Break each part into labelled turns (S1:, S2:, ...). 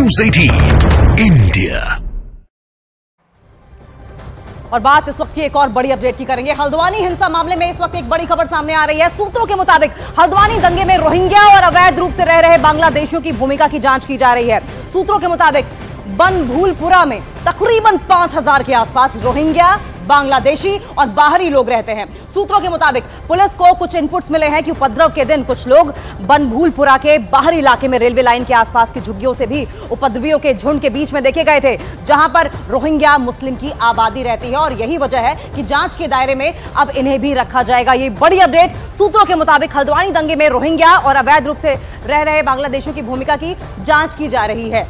S1: News 18 India.
S2: और बात इस वक्त की एक और बड़ी अपडेट की करेंगे। हल्द्वानी हिंसा मामले में इस वक्त एक बड़ी खबर सामने आ रही है। सूत्रों के मुताबिक हल्द्वानी दंगे में रोहिंग्या और अवैध रूप से रह रहे बांग्लादेशियों की भूमिका की जांच की जा रही है। सूत्रों के मुताबिक बनभूलपुरा में तकरीबन 5000 के आसपास रोहिंग्या, बांग्लादेशी और बाहरी लोग रहते हैं। सूत्रों के मुताबिक पुलिस को कुछ इनपुट्स मिले हैं कि उपद्रव के दिन कुछ लोग बनभूलपुरा के बाहरी इलाके में रेलवे लाइन के आसपास की झुग्गियों से भी उपद्रवियों के झुंड के बीच में देखे गए थे, जहां पर रोहिंग्या मुस्लिम की आबादी रहती है। और यही वजह है कि जांच के दायरे में अब इन्हें भी रखा जाएगा। ये बड़ी अपडेट सूत्रों के मुताबिक हल्द्वानी दंगे में रोहिंग्या और अवैध रूप से रह रहे बांग्लादेशियों की भूमिका की जांच की जा रही है।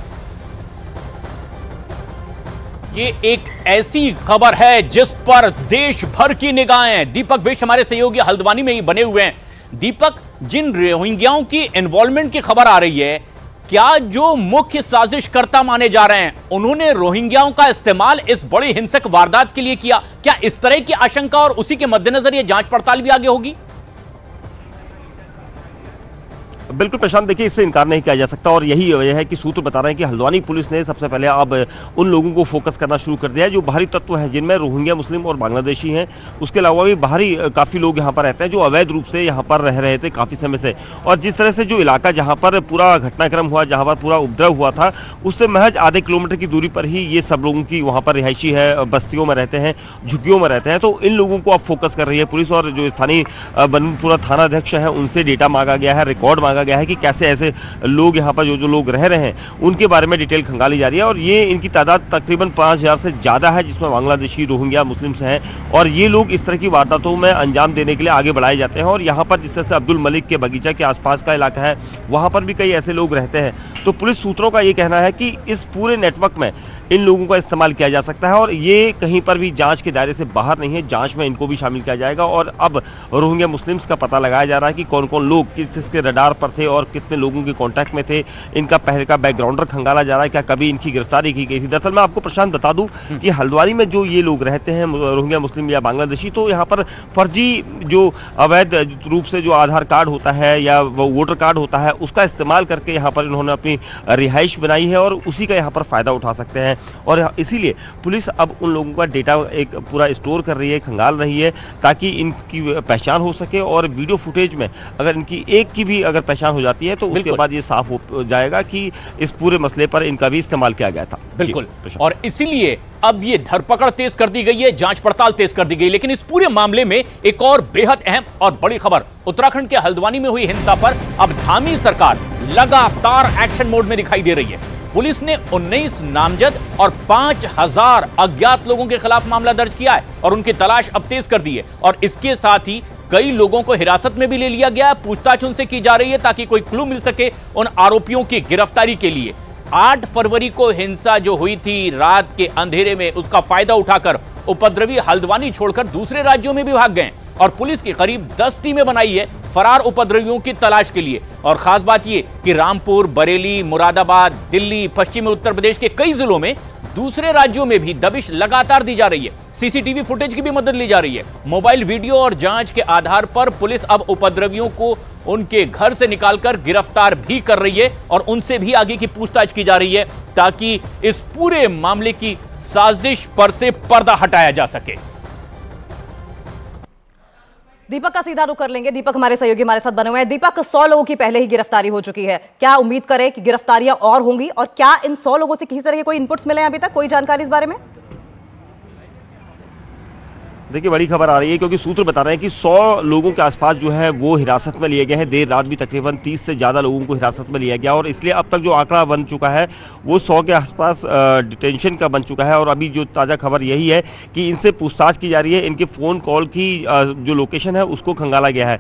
S3: ये एक ऐसी खबर है जिस पर देश भर की निगाहें। दीपक बिष्ट हमारे सहयोगी हल्द्वानी में ही बने हुए हैं। दीपक, जिन रोहिंग्याओं की इन्वॉल्वमेंट की खबर आ रही है, क्या जो मुख्य साजिशकर्ता माने जा रहे हैं उन्होंने रोहिंग्याओं का इस्तेमाल इस बड़ी हिंसक वारदात के लिए किया? क्या इस तरह की आशंका और उसी के मद्देनजर ये जांच पड़ताल भी आगे होगी?
S4: बिल्कुल प्रशांत, देखिए इससे इनकार नहीं किया जा सकता और यही वजह है कि सूत्र बता रहे हैं कि हल्द्वानी पुलिस ने सबसे पहले अब उन लोगों को फोकस करना शुरू कर दिया है जो बाहरी तत्व हैं, जिनमें रोहिंग्या, मुस्लिम और बांग्लादेशी हैं। उसके अलावा भी बाहरी काफ़ी लोग यहाँ पर रहते हैं जो अवैध रूप से यहाँ पर रह रहे थे काफ़ी समय से। और जिस तरह से जो इलाका जहाँ पर पूरा घटनाक्रम हुआ, जहाँ पर पूरा उपद्रव हुआ था, उससे महज आधे किलोमीटर की दूरी पर ही ये सब लोगों की वहाँ पर रिहायशी है, बस्तियों में रहते हैं, झुग्गियों में रहते हैं। तो इन लोगों को अब फोकस कर रही है पुलिस और जो स्थानीय बनभूलपुरा थाना अध्यक्ष है उनसे डेटा मांगा गया है, रिकॉर्ड मांगा गया है कि कैसे ऐसे लोग यहाँ पर जो लोग रह रहे हैं उनके बारे में डिटेल खंगाली जा रही है। और ये इनकी तादाद तकरीबन 5000 से ज़्यादा है, जिसमें बांग्लादेशी, रोहिंग्या, मुस्लिम्स हैं। और ये लोग इस तरह की वारदातों में अंजाम देने के लिए आगे बढ़ाए जाते हैं। और यहाँ पर जिस तरह से अब्दुल मलिक के बगीचा के आसपास का इलाका है, वहाँ पर भी कई ऐसे लोग रहते हैं। तो पुलिस सूत्रों का ये कहना है कि इस पूरे नेटवर्क में इन लोगों का इस्तेमाल किया जा सकता है और ये कहीं पर भी जांच के दायरे से बाहर नहीं है। जांच में इनको भी शामिल किया जाएगा और अब रोहिंग्या मुस्लिम्स का पता लगाया जा रहा है कि कौन कौन लोग किसके रडार पर थे और कितने लोगों के कांटेक्ट में थे। इनका पहले का बैकग्राउंडर खंगाला जा रहा है, क्या कभी इनकी गिरफ्तारी की गई थी। दरअसल मैं आपको प्रशांत बता दूं कि हल्द्वानी में जो ये लोग रहते हैं रोहिंग्या, मुस्लिम या बांग्लादेशी, तो यहाँ पर फर्जी जो अवैध रूप से जो आधार कार्ड होता है या वो वोटर कार्ड होता है उसका इस्तेमाल करके यहाँ पर इन्होंने अपनी रिहाइश बनाई है और उसी का यहाँ पर फायदा उठा सकते हैं। और इसीलिए पुलिस अब उन लोगों का डेटा एक पूरा स्टोर कर रही है, खंगाल रही है, ताकि इनकी पहचान हो सके। और वीडियो फुटेज में अगर इनकी एक की भी अगर पहचान हो जाती है तो उसके बाद ये साफ हो जाएगा कि इस पूरे मसले पर इनका भी इस्तेमाल किया गया था।
S3: बिल्कुल, और इसीलिए अब ये धरपकड़ तेज कर दी गई है, जांच पड़ताल तेज कर दी गई। लेकिन इस पूरे मामले में एक और बेहद अहम और बड़ी खबर, उत्तराखंड के हल्द्वानी में हुई हिंसा पर अब धामी सरकार लगातार एक्शन मोड में दिखाई दे रही है। पुलिस ने 19 नामजद और 5000 अज्ञात लोगों के खिलाफ मामला दर्ज किया है और उनकी तलाश अब तेज कर दी है। और इसके साथ ही कई लोगों को हिरासत में भी ले लिया गया है, पूछताछ उनसे की जा रही है ताकि कोई क्लू मिल सके उन आरोपियों की गिरफ्तारी के लिए। 8 फरवरी को हिंसा जो हुई थी रात के अंधेरे में, उसका फायदा उठाकर उपद्रवी हल्द्वानी छोड़कर दूसरे राज्यों में भी भाग गए और पुलिस की करीब 10 टीमें बनाई है फरार उपद्रवियों की तलाश के लिए। और खास बात यह कि रामपुर, बरेली, मुरादाबाद, दिल्ली, पश्चिमी उत्तर प्रदेश के कई जिलों में, दूसरे राज्यों में भी दबिश लगातार दी जा रही है। सीसीटीवी फुटेज की भी मदद ली जा रही है। मोबाइल वीडियो और जांच के आधार पर पुलिस अब उपद्रवियों को उनके घर से निकालकर गिरफ्तार भी कर रही है और उनसे भी आगे की पूछताछ की जा रही है ताकि इस पूरे मामले की साजिश पर से पर्दा हटाया जा सके।
S2: दीपक का सीधा रुख कर लेंगे। दीपक हमारे सहयोगी हमारे साथ बने हुए हैं। दीपक, 100 लोगों की पहले ही गिरफ्तारी हो चुकी है, क्या उम्मीद करें कि गिरफ्तारियां और होंगी? और क्या इन 100 लोगों से किसी तरह के कोई इनपुट्स मिले हैं अभी तक, कोई जानकारी इस बारे में?
S4: देखिए बड़ी खबर आ रही है क्योंकि सूत्र बता रहे हैं कि 100 लोगों के आसपास जो है वो हिरासत में लिए गए हैं। देर रात भी तकरीबन 30 से ज़्यादा लोगों को हिरासत में लिया गया और इसलिए अब तक जो आंकड़ा बन चुका है वो 100 के आसपास डिटेंशन का बन चुका है। और अभी जो ताज़ा खबर यही है कि इनसे पूछताछ की जा रही है, इनके फ़ोन कॉल की जो लोकेशन है उसको खंगाला गया है,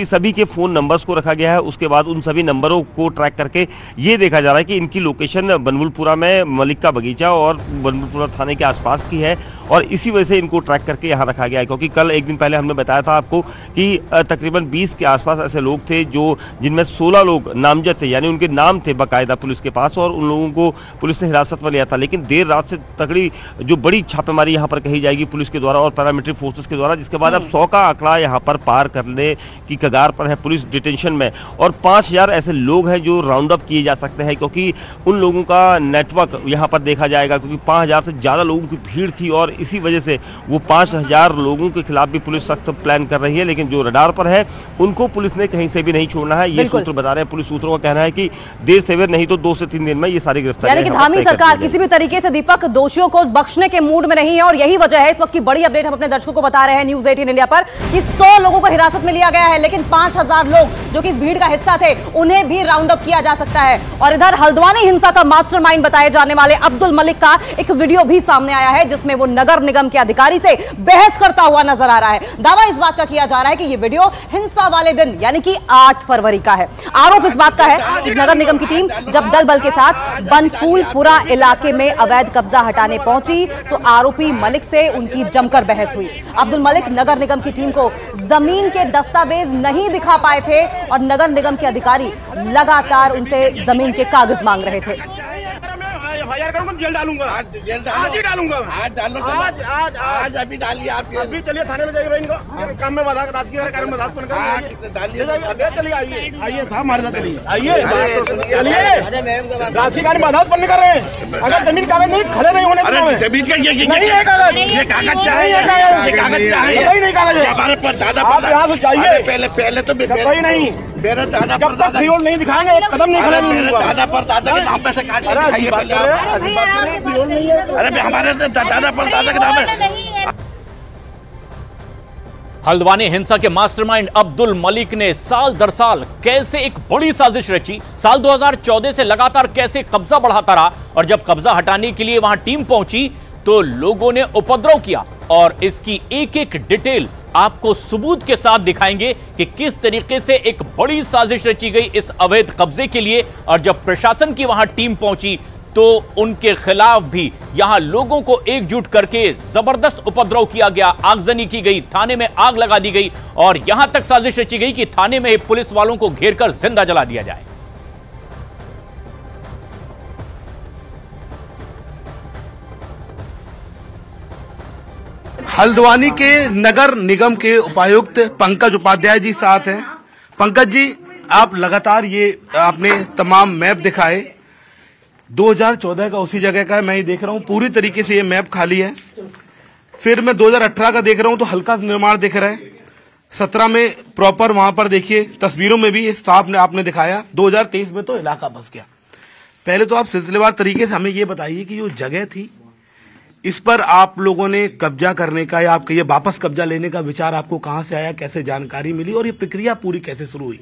S4: सभी के फ़ोन नंबर्स को रखा गया है। उसके बाद उन सभी नंबरों को ट्रैक करके ये देखा जा रहा है कि इनकी लोकेशन बनभूलपुरा में मलिक का बगीचा और बनभूलपुरा थाने के आसपास की है और इसी वजह से इनको ट्रैक करके यहाँ रखा गया है। क्योंकि कल एक दिन पहले हमने बताया था आपको कि तकरीबन 20 के आसपास ऐसे लोग थे जिनमें 16 लोग नामजद थे, यानी उनके नाम थे बाकायदा पुलिस के पास, और उन लोगों को पुलिस ने हिरासत में लिया था। लेकिन देर रात से तगड़ी जो बड़ी छापेमारी यहाँ पर कही जाएगी पुलिस के द्वारा और पैरामिलिट्री फोर्सेस के द्वारा, जिसके बाद अब 100 का आंकड़ा यहाँ पर पार करने की कगार पर है पुलिस डिटेंशन में, और 5000 ऐसे लोग हैं जो राउंड अप किए जा सकते हैं, क्योंकि उन लोगों का नेटवर्क यहाँ पर देखा जाएगा, क्योंकि 5000 से ज्यादा लोगों की भीड़ थी और इसी वजह से वो 5000 लोगों के खिलाफ भी पुलिस सख्त प्लान कर रही है। लेकिन जो रडार पर है उनको पुलिस ने कहीं से भी नहीं छोड़ना है, ये सूत्र बता रहे हैं। पुलिस सूत्रों का कहना है कि देर सवेर नहीं तो 2 से 3 दिन में ये सारी गिरफ्तारियां,
S2: यानी कि धामी सरकार किसी भी तरीके से दीपक दोषियों को बख्शने के मूड में नहीं है, और यही वजह है इस वक्त की बड़ी अपडेट हम अपने दर्शकों को बता रहे हैं न्यूज 18 इंडिया पर कि 100 लोगों को हिरासत में लिया गया है, लेकिन 5000 लोग जो कि इस भीड़ का हिस्सा थे उन्हें भी राउंड अप किया जा सकता है। और इधर हल्द्वानी हिंसा का मास्टरमाइंड बताए जाने वाले अब्दुल मलिक का एक वीडियो भी सामने आया है, जिसमें वो नगर निगम के अधिकारी से बहस करता हुआ नजर आ रहा है। दावा इस बात का किया जा रहा है कि ये वीडियो हिंसा वाले दिन यानी कि 8 फरवरी का है। आरोप इस बात का है कि नगर निगम की टीम जब दल बल के साथ बनफूलपुरा इलाके में अवैध कब्जा हटाने पहुंची तो आरोपी मलिक से उनकी जमकर बहस हुई। अब्दुल मलिक नगर निगम की टीम को जमीन के दस्तावेज नहीं दिखा पाए थे और नगर निगम के अधिकारी लगातार उनसे जमीन के कागज मांग रहे थे।
S5: जेल डालूंगा, आज ही डालूंगा, आज अभी डालिए आप, अभी चलिए थाने में जाइए इनको काम में बाधा रात की कार्य में चलिए, आइए साहब हमारे साथ चलिए, आइए रात की कार्य में बाधा उत्पन्न कर रहे हैं। अगर जमीन कागज नहीं खड़े नहीं होने जमीन का नहीं है कागज, ये कागज चाहिए, नहीं कागज है हमारे पर दादा। आप यहाँ से जाइए, पहले तो नहीं मेरे दादा जब तक फ्रीहोल्ड नहीं दिखाएंगे एक कदम नहीं खड़े, मेरे दादा पर दादा के नाम पे से काट दिखाइए पहले। अरे हमारे दादा पर दादा के नाम है।
S3: हल्द्वानी हिंसा के मास्टरमाइंड अब्दुल मलिक ने साल दर साल कैसे एक बड़ी साजिश रची, साल 2014 से लगातार कैसे कब्जा बढ़ाता रहा, और जब कब्जा हटाने के लिए वहां टीम पहुंची तो लोगों ने उपद्रव किया, और इसकी एक एक डिटेल आपको सबूत के साथ दिखाएंगे कि किस तरीके से एक बड़ी साजिश रची गई इस अवैध कब्जे के लिए। और जब प्रशासन की वहां टीम पहुंची तो उनके खिलाफ भी यहां लोगों को एकजुट करके जबरदस्त उपद्रव किया गया, आगजनी की गई, थाने में आग लगा दी गई, और यहां तक साजिश रची गई कि थाने में पुलिस वालों को घेरकर जिंदा जला दिया जाए।
S6: हल्द्वानी के नगर निगम के उपायुक्त पंकज उपाध्याय जी साथ हैं। पंकज जी, आप लगातार ये आपने तमाम मैप दिखाए, 2014 का उसी जगह का है, मैं ये देख रहा हूँ पूरी तरीके से ये मैप खाली है। फिर मैं 2018 का देख रहा हूँ तो हल्का निर्माण दिख रहा है। 17 में प्रॉपर वहां पर देखिए तस्वीरों में भी साफ आपने दिखाया। 2023 में तो इलाका बस गया। पहले तो आप सिलसिलेवार तरीके से हमें ये बताइए कि जो जगह थी इस पर आप लोगों ने कब्जा करने का या आपके ये वापस कब्जा लेने का विचार आपको कहां से आया, कैसे जानकारी मिली और ये प्रक्रिया पूरी कैसे शुरू हुई?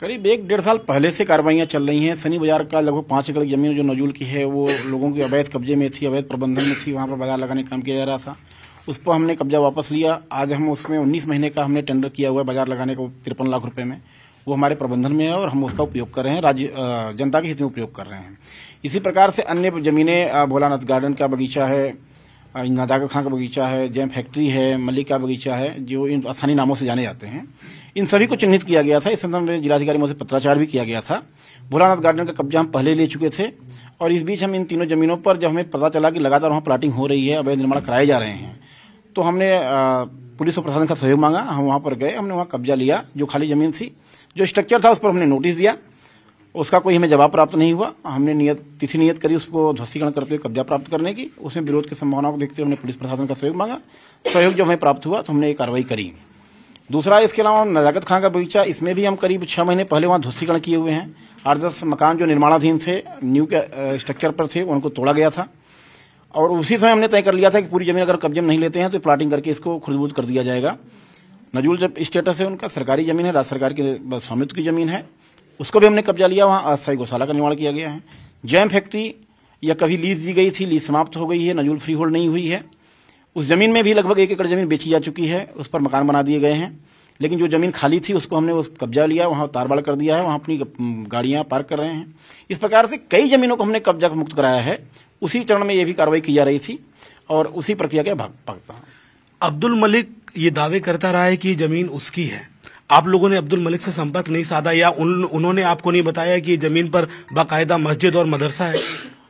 S5: करीब 1-1.5 साल पहले से कार्रवाइयां चल रही हैं। सनी बाजार का लगभग 5 एकड़ जमीन जो नजूल की है वो लोगों के अवैध कब्जे में थी, अवैध प्रबंधन में थी, वहां पर बाजार लगाने का काम किया जा रहा था। उस पर हमने कब्जा वापस लिया। आज हम उसमें 19 महीने का हमने टेंडर किया हुआ है बाजार लगाने का 53 लाख रुपए में, वो हमारे प्रबंधन में है और हम उसका उपयोग कर रहे हैं, राज्य जनता के हित में उपयोग कर रहे हैं। इसी प्रकार से अन्य जमीनें, भोलानाथ गार्डन का बगीचा है, नजाकत खां का बगीचा है, जैम फैक्ट्री है, मलिक का बगीचा है, जो इन आसानी नामों से जाने जाते हैं, इन सभी को चिन्हित किया गया था। इस संदर्भ में जिलाधिकारी महोदय से पत्राचार भी किया गया था। भोलानाथ गार्डन का कब्जा हम पहले ले चुके थे और इस बीच हम इन तीनों जमीनों पर जब हमें पता चला कि लगातार वहाँ प्लाटिंग हो रही है, अवैध निर्माण कराए जा रहे हैं, तो हमने पुलिस और प्रशासन का सहयोग मांगा। हम वहाँ पर गए, हमने वहाँ कब्जा लिया। जो खाली जमीन थी, जो स्ट्रक्चर था, उस पर हमने नोटिस दिया। उसका कोई हमें जवाब प्राप्त नहीं हुआ। हमने तिथि नियत करी उसको ध्वस्तीकरण करते हुए कब्जा प्राप्त करने की। उसमें विरोध की संभावना को देखते हुए हमने पुलिस प्रशासन का सहयोग मांगा। सहयोग जब हमें प्राप्त हुआ तो हमने ये कार्रवाई करी। दूसरा, इसके अलावा नजाकत खां का बगीचा, इसमें भी हम करीब 6 महीने पहले वहाँ ध्वस्तीकरण किए हुए हैं। 8-10 मकान जो निर्माणाधीन थे, न्यू के स्ट्रक्चर पर थे, उनको तोड़ा गया था और उसी समय हमने तय कर लिया था कि पूरी जमीन अगर कब्जे में नहीं लेते हैं तो प्लाटिंग करके इसको खुर्दबुर्द कर दिया जाएगा। नजूल जब स्टेटस है उनका, सरकारी जमीन है, राज्य सरकार के स्वामित्व की जमीन है, उसको भी हमने कब्जा लिया। वहाँ अस्थायी गौशाला का निर्माण किया गया है। जैम फैक्ट्री या कभी लीज दी गई थी, लीज समाप्त हो गई है, नजूल फ्री होल्ड नहीं हुई है। उस जमीन में भी लगभग 1 एकड़ जमीन बेची जा चुकी है, उस पर मकान बना दिए गए हैं। लेकिन जो जमीन खाली थी उसको हमने उस कब्जा लिया, वहाँ तारबाड़ कर दिया है, वहाँ अपनी गाड़ियाँ पार्क कर रहे हैं। इस प्रकार से कई जमीनों को हमने कब्जा मुक्त कराया है। उसी चरण में ये भी कार्रवाई की जा रही थी और उसी प्रक्रिया के भागता हूँ।
S6: अब्दुल मलिक ये दावे करता रहा है कि जमीन उसकी है। आप लोगों ने अब्दुल मलिक से संपर्क नहीं साधा या उन्होंने आपको नहीं बताया कि जमीन पर बाकायदा मस्जिद और मदरसा है?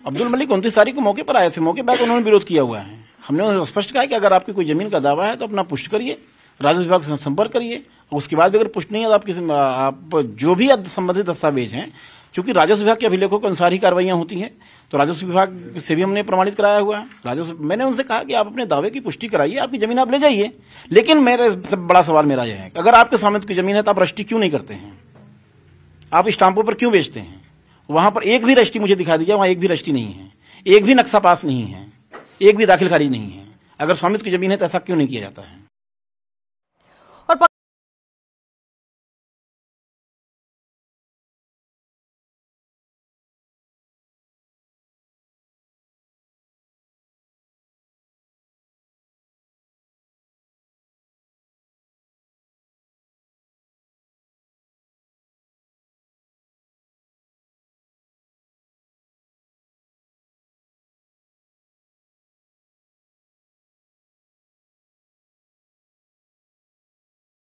S5: अब्दुल मलिक 29 तारीख को मौके पर आए थे, मौके पर उन्होंने विरोध किया हुआ है। हमने स्पष्ट कहा कि अगर आपकी कोई जमीन का दावा है तो अपना पुष्ट करिए, राजस्व विभाग से संपर्क करिए, उसके बाद भी अगर पुष्ट नहीं है तो आप जो भी संबंधित दस्तावेज हैं, चूंकि राजस्व विभाग के अभिलेखों के अनुसार ही कार्रवाइयां होती हैं, तो राजस्व विभाग से भी हमने प्रमाणित कराया हुआ है। मैंने उनसे कहा कि आप अपने दावे की पुष्टि कराइए, आपकी जमीन आप ले जाइए। लेकिन मेरे सब बड़ा सवाल मेरा यह है, अगर आपके स्वामित्व की जमीन है तो आप रजिस्ट्री क्यों नहीं करते हैं? आप स्टाम्पों पर क्यों बेचते हैं? वहां पर एक भी रजिस्ट्री मुझे दिखा दीजिए, वहां एक भी रजिस्ट्री नहीं है, एक भी नक्शा पास नहीं है, एक भी दाखिल खारिज नहीं है। अगर स्वामित्व की जमीन है तो ऐसा क्यों नहीं किया जाता है?